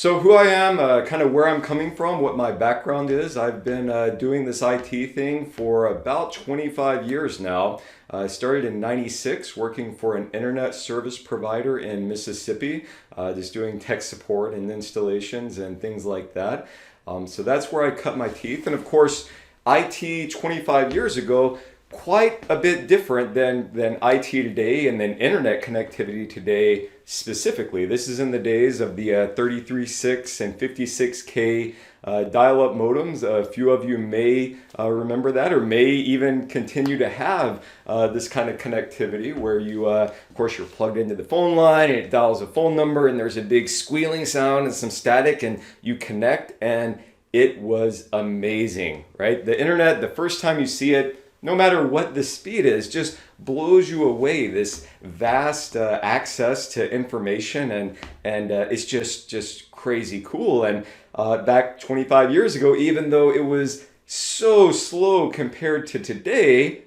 So, who I am, kind of where I'm coming from, what my background is. I've been doing this IT thing for about 25 years now. I started in '96 working for an internet service provider in Mississippi, just doing tech support and installations and things like that. So, that's where I cut my teeth. And of course, IT 25 years ago, quite a bit different than IT today and then internet connectivity today specifically. This is in the days of the 33.6 and 56K dial-up modems. A few of you may remember that or may even continue to have this kind of connectivity where you, of course, you're plugged into the phone line and it dials a phone number and there's a big squealing sound and some static and you connect and it was amazing, right? The internet, the first time you see it, no matter what the speed is, just blows you away. This vast access to information, and it's just crazy cool. And back 25 years ago, even though it was so slow compared to today,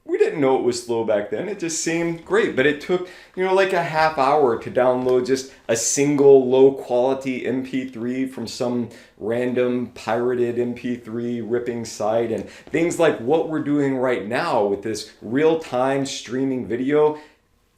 we didn't know it was slow back then. It just seemed great, but it took, like a half hour to download just a single low quality MP3 from some random pirated MP3 ripping site and things like what we're doing right now with this real-time streaming video.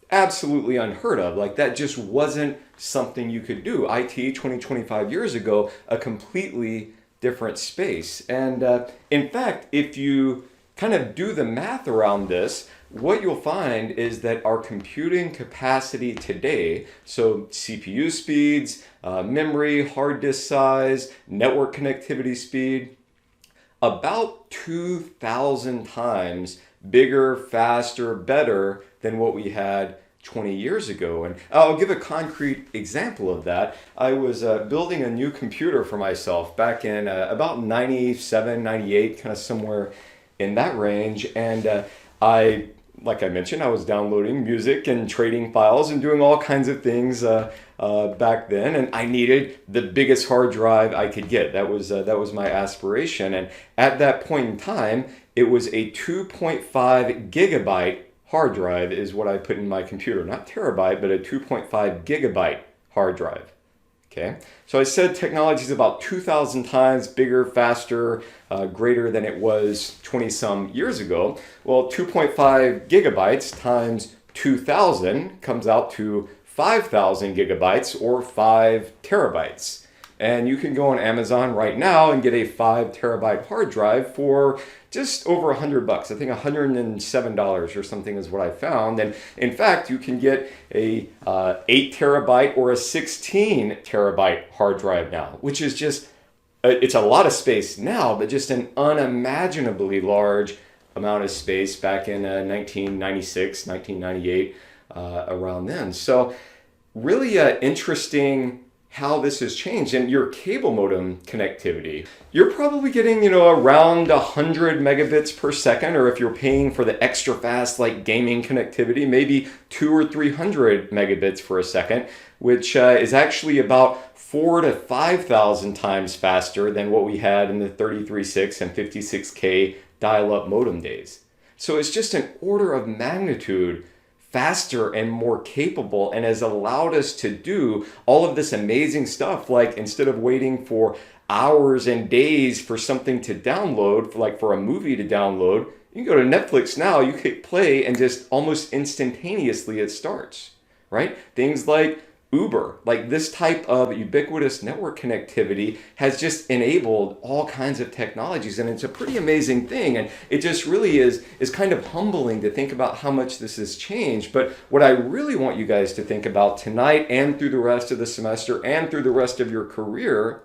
Absolutely unheard of. Like that just wasn't something you could do. IT 20, 25 years ago, a completely different space. And in fact, if you kind of do the math around this, what you'll find is that our computing capacity today, so CPU speeds, memory, hard disk size, network connectivity speed, about 2,000 times bigger, faster, better than what we had 20 years ago. And I'll give a concrete example of that. I was building a new computer for myself back in about 97, 98, kind of somewhere in that range. And like I mentioned, I was downloading music and trading files and doing all kinds of things back then. And I needed the biggest hard drive I could get. That was my aspiration. And at that point in time, it was a 2.5 gigabyte hard drive is what I put in my computer. Not terabyte, but a 2.5 gigabyte hard drive. Okay, so I said technology is about 2,000 times bigger, faster, greater than it was 20 some years ago. Well, 2.5 gigabytes times 2,000 comes out to 5,000 gigabytes or 5 terabytes. And you can go on Amazon right now and get a 5 terabyte hard drive for just over $100. I think $107 or something is what I found. And in fact, you can get a 8 terabyte or a 16 terabyte hard drive now, which is just, it's a lot of space now, but just an unimaginably large amount of space back in 1996, 1998, around then. So really interesting how this has changed. And your cable modem connectivity, you're probably getting, around 100 megabits per second, or if you're paying for the extra fast, like gaming connectivity, maybe 200 or 300 megabits for a second, which is actually about 4,000 to 5,000 times faster than what we had in the 33.6 and 56K dial-up modem days. So it's just an order of magnitude faster and more capable, and has allowed us to do all of this amazing stuff. Like instead of waiting for hours and days for something to download, like for a movie to download, you can go to Netflix now, you hit play and just almost instantaneously it starts, right? Things like Uber, like this type of ubiquitous network connectivity has just enabled all kinds of technologies, and it's a pretty amazing thing. And it just really is kind of humbling to think about how much this has changed. But what I really want you guys to think about tonight and through the rest of the semester and through the rest of your career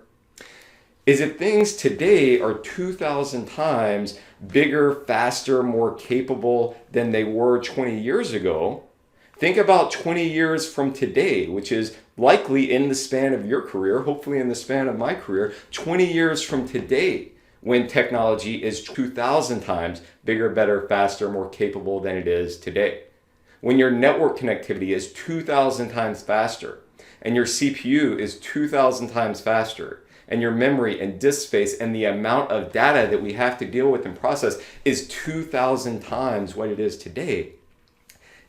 is if things today are 2,000 times bigger, faster, more capable than they were 20 years ago. Think about 20 years from today, which is likely in the span of your career, hopefully in the span of my career, 20 years from today, when technology is 2,000 times bigger, better, faster, more capable than it is today. When your network connectivity is 2,000 times faster, and your CPU is 2,000 times faster, and your memory and disk space and the amount of data that we have to deal with and process is 2,000 times what it is today.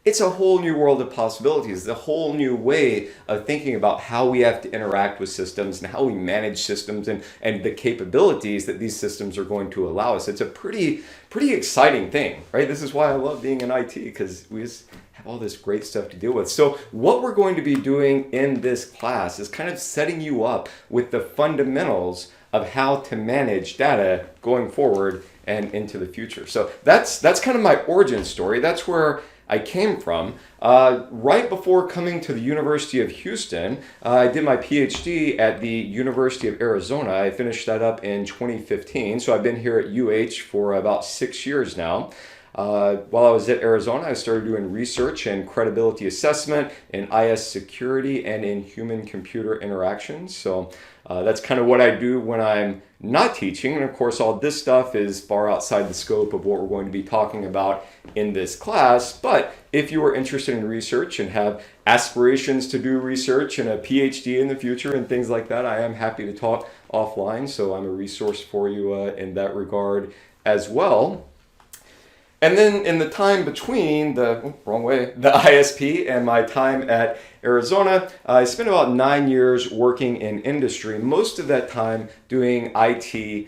it's a whole new world of possibilities, a whole new way of thinking about how we have to interact with systems and how we manage systems and the capabilities that these systems are going to allow us. It's a pretty exciting thing, right? This is why I love being in IT, because we just have all this great stuff to deal with. So what we're going to be doing in this class is kind of setting you up with the fundamentals of how to manage data going forward and into the future. So that's kind of my origin story. That's where I came from. Right before coming to the University of Houston, I did my PhD at the University of Arizona. I finished that up in 2015. So I've been here at UH for about 6 years now. While I was at Arizona, I started doing research and credibility assessment in IS security and in human-computer interactions. So that's kind of what I do when I'm not teaching. And of course, all this stuff is far outside the scope of what we're going to be talking about in this class. But if you are interested in research and have aspirations to do research and a PhD in the future and things like that, I am happy to talk offline. So I'm a resource for you in that regard as well. And then in the time between the ISP and my time at Arizona, I spent about 9 years working in industry, most of that time doing IT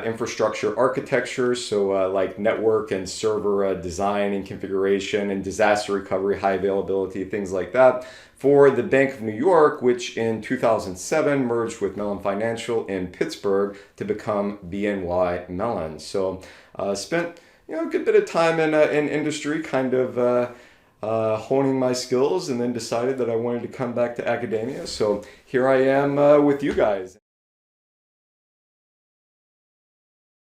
infrastructure architecture, so like network and server design and configuration and disaster recovery, high availability, things like that, for the Bank of New York, which in 2007 merged with Mellon Financial in Pittsburgh to become BNY Mellon. So spent a good bit of time in industry, kind of honing my skills, and then decided that I wanted to come back to academia. So here I am with you guys.